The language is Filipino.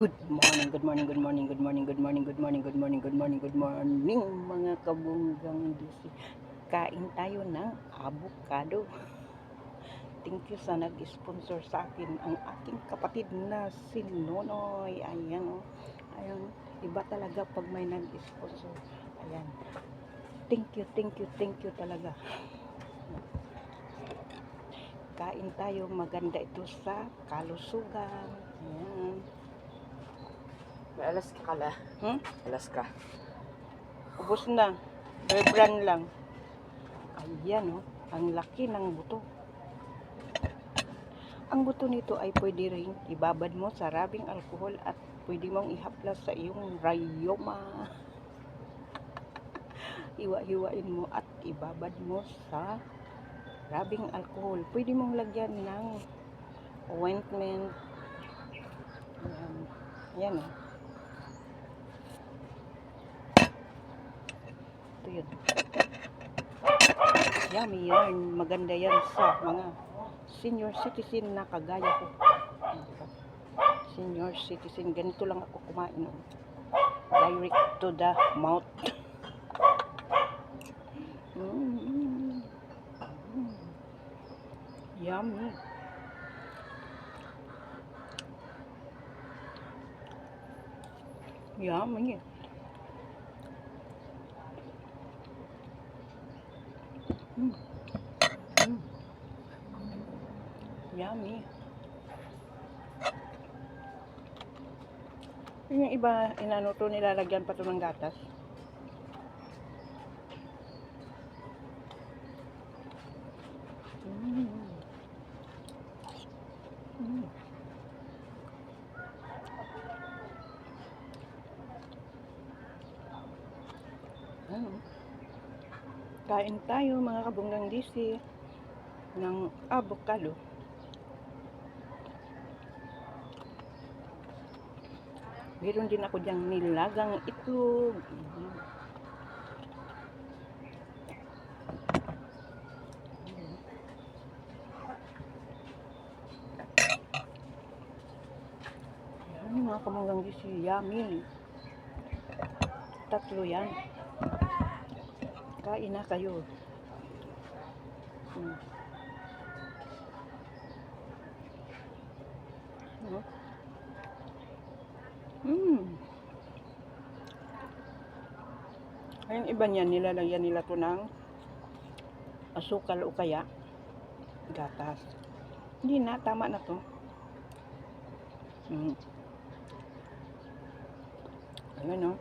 Good morning, good morning, good morning, good morning, good morning, good morning, good morning, good morning, good morning, mga kabunggang disi. Kain tayo ng avocado. Thank you sa nag-sponsor sa akin, ang aking kapatid na si Nonoy. Ayan, oh. Ayan, iba talaga pag may nag-sponsor. Ayan. Thank you talaga. Kain tayo, maganda ito sa kalusugan. Ayan. May alas ka kala. Alas ka. Ubos na. Brand lang. Ayan, oh. Ang laki ng buto. Ang buto nito ay pwede ring ibabad mo sa rabing alkohol at pwede mong ihaplas sa iyong rayoma. Hiwa-hiwain mo at ibabad mo sa rabing alkohol. Pwede mong lagyan ng ointment. Ayan. Ayan, oh. Ito yun. Yummy yan. Maganda yan sa mga senior citizen na kagaya ko. Diba? Senior citizen. Ganito lang ako kumain. Oh. Direct to the mouth. Yummy. Yummy. Yummy. Yung iba, inano to, nilalagyan pa to ng gatas. Kain tayo mga kabunggang disi ng avocado. Meron din ako diyang nilagang itlog. Yan mga kabunggang disi, yummy. Tatlo yan. Kain na kayo. Ayun, iba niyan, nilalagyan nila to ng asukal o kaya gatas. Hindi na, tama na to. Ayun, no.